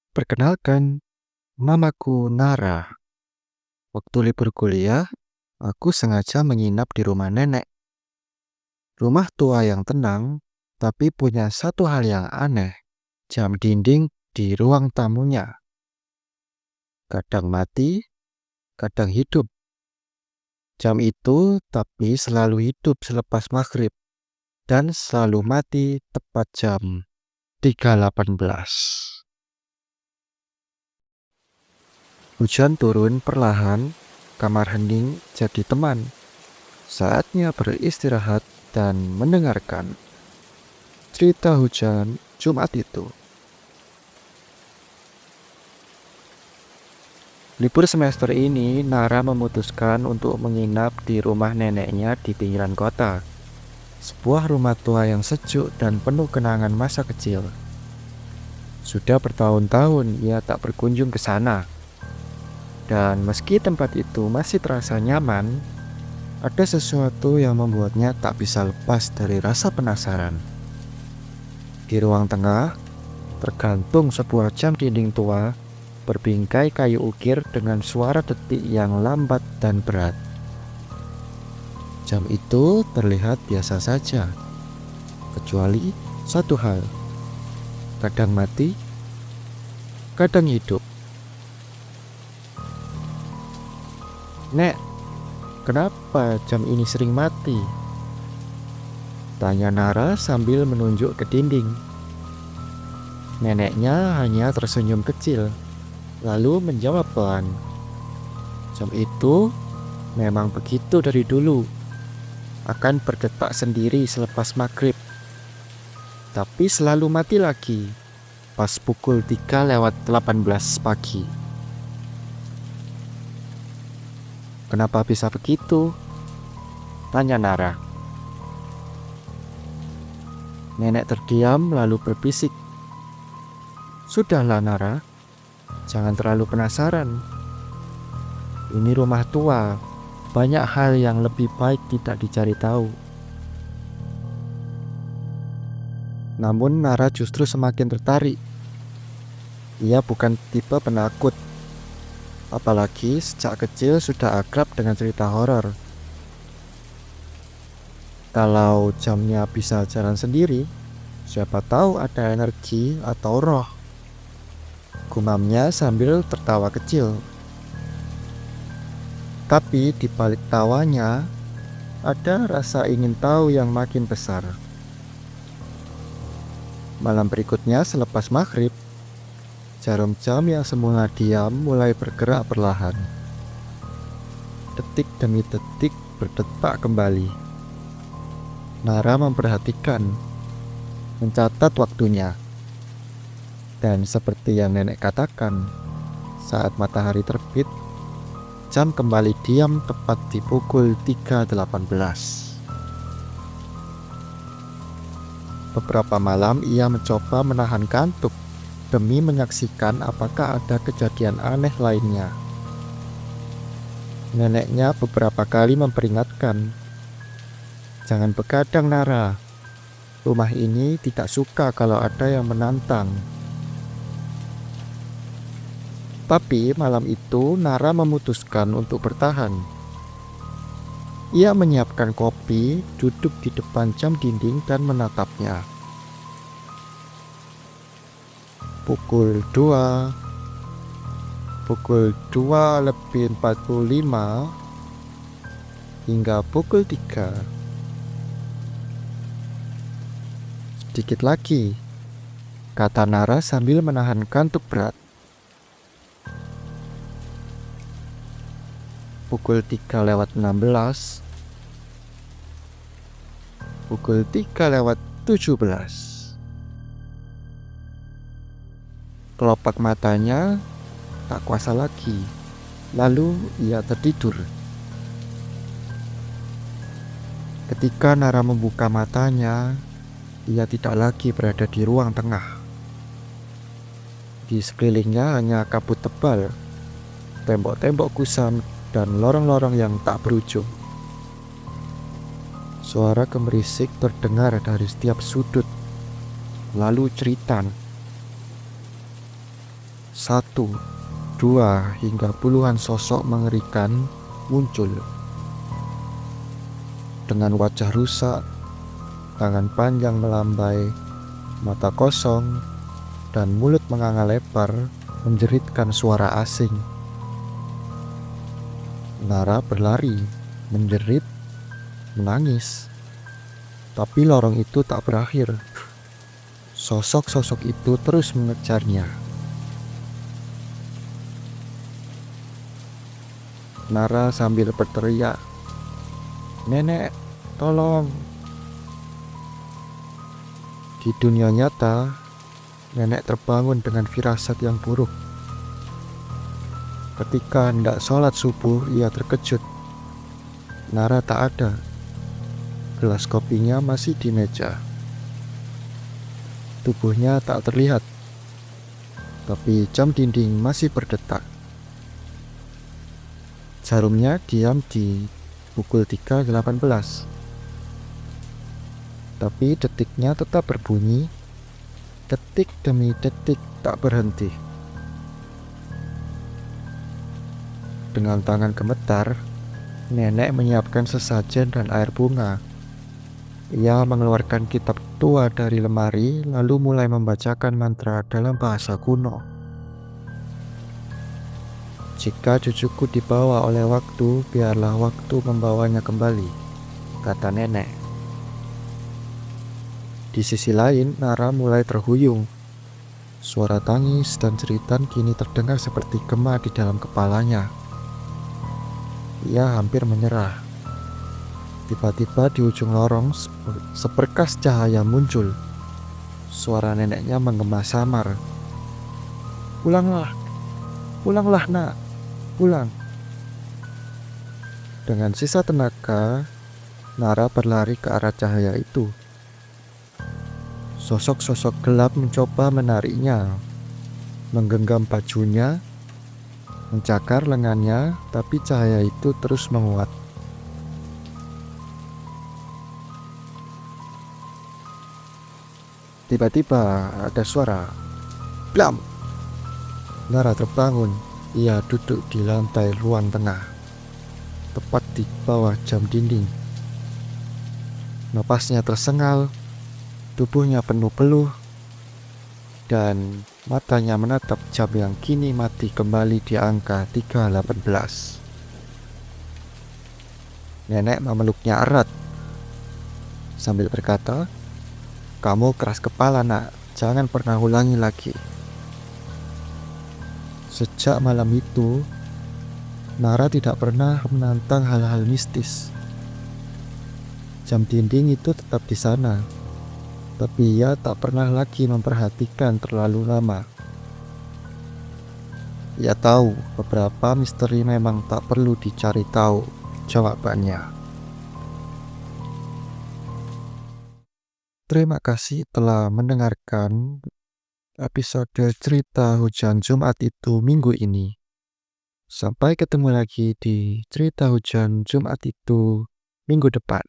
Perkenalkan, namaku Nara. Waktu libur kuliah, aku sengaja menginap di rumah nenek. Rumah tua yang tenang, tapi punya satu hal yang aneh. Jam dinding di ruang tamunya. Kadang mati, kadang hidup. Jam itu tapi selalu hidup selepas maghrib. Dan selalu mati tepat jam 3.18. Hujan turun perlahan, kamar hening jadi teman. Saatnya beristirahat dan mendengarkan cerita hujan Jumat itu. Libur semester ini, Nara memutuskan untuk menginap di rumah neneknya di pinggiran kota. Sebuah rumah tua yang sejuk dan penuh kenangan masa kecil. Sudah bertahun-tahun ia tak berkunjung ke sana. Dan meski tempat itu masih terasa nyaman, ada sesuatu yang membuatnya tak bisa lepas dari rasa penasaran. Di ruang tengah, tergantung sebuah jam dinding tua, berbingkai kayu ukir dengan suara detik yang lambat dan berat. Jam itu terlihat biasa saja, kecuali satu hal. Kadang mati, kadang hidup. "Nek, kenapa jam ini sering mati?" tanya Nara sambil menunjuk ke dinding. Neneknya hanya tersenyum kecil, lalu menjawab pelan. Jam itu memang begitu dari dulu, akan berdetak sendiri selepas maghrib. Tapi selalu mati lagi, pas pukul 3:18 pagi. "Kenapa bisa begitu?" tanya Nara. Nenek terdiam lalu berbisik, "Sudahlah Nara, jangan terlalu penasaran. Ini rumah tua, banyak hal yang lebih baik tidak dicari tahu." Namun Nara justru semakin tertarik. Ia bukan tipe penakut, apalagi sejak kecil sudah akrab dengan cerita horor. Kalau jamnya bisa jalan sendiri, siapa tahu ada energi atau roh, gumamnya sambil tertawa kecil. Tapi di balik tawanya, ada rasa ingin tahu yang makin besar. Malam berikutnya selepas maghrib, jarum jam yang semula diam mulai bergerak perlahan. Detik demi detik berdetak kembali. Nara memperhatikan, mencatat waktunya. Dan seperti yang nenek katakan, saat matahari terbit, jam kembali diam tepat di pukul 3.18. Beberapa malam ia mencoba menahan kantuk demi menyaksikan apakah ada kejadian aneh lainnya. Neneknya beberapa kali memperingatkan, "Jangan begadang Nara, rumah ini tidak suka kalau ada yang menantang." Tapi malam itu Nara memutuskan untuk bertahan. Ia menyiapkan kopi, duduk di depan jam dinding dan menatapnya. Pukul 2, pukul 2:45, hingga pukul 3. "Sedikit lagi," kata Nara sambil menahan kantuk berat. Pukul 3:16, pukul 3:17. Kelopak matanya tak kuasa lagi, lalu ia tertidur. Ketika Nara membuka matanya, ia tidak lagi berada di ruang tengah. Di sekelilingnya hanya kabut tebal, tembok-tembok kusam, dan lorong-lorong yang tak berujung. Suara gemerisik terdengar dari setiap sudut, lalu jeritan. Satu, dua, hingga puluhan sosok mengerikan muncul. Dengan wajah rusak, tangan panjang melambai, mata kosong, dan mulut menganga lebar menjeritkan suara asing. Nara berlari, menjerit, menangis. Tapi lorong itu tak berakhir. Sosok-sosok itu terus mengejarnya. Nara sambil berteriak, "Nenek, tolong!" Di dunia nyata, nenek terbangun dengan firasat yang buruk. Ketika hendak sholat subuh, ia terkejut. Nara tak ada. Gelas kopinya masih di meja. Tubuhnya tak terlihat, tapi jam dinding masih berdetak. Jarumnya diam di pukul 3.18. Tapi detiknya tetap berbunyi, detik demi detik tak berhenti. Dengan tangan gemetar, nenek menyiapkan sesajen dan air bunga. Ia mengeluarkan kitab tua dari lemari, lalu mulai membacakan mantra dalam bahasa kuno. "Jika cucuku dibawa oleh waktu, biarlah waktu membawanya kembali," kata nenek. Di sisi lain, Nara mulai terhuyung. Suara tangis dan jeritan kini terdengar seperti gema di dalam kepalanya. Ia hampir menyerah. Tiba-tiba di ujung lorong seberkas cahaya muncul. Suara neneknya menggema samar. "Pulanglah, pulanglah nak, pulang." Dengan sisa tenaga, Nara berlari ke arah cahaya itu. Sosok-sosok gelap mencoba menariknya, menggenggam bajunya, mencakar lengannya, tapi cahaya itu terus menguat. Tiba-tiba ada suara, "Blam!" Nara terbangun. Ia duduk di lantai ruang tengah, tepat di bawah jam dinding. Napasnya tersengal, tubuhnya penuh peluh, dan matanya menatap jam yang kini mati kembali di angka 3.18. Nenek memeluknya erat sambil berkata, "Kamu keras kepala nak, jangan pernah ulangi lagi." Sejak malam itu, Nara tidak pernah menantang hal-hal mistis. Jam dinding itu tetap di sana, tapi ia tak pernah lagi memperhatikan terlalu lama. Ia tahu beberapa misteri memang tak perlu dicari tahu jawabannya. Terima kasih telah mendengarkan episode cerita hujan Jumat itu minggu ini. Sampai ketemu lagi di cerita hujan Jumat itu minggu depan.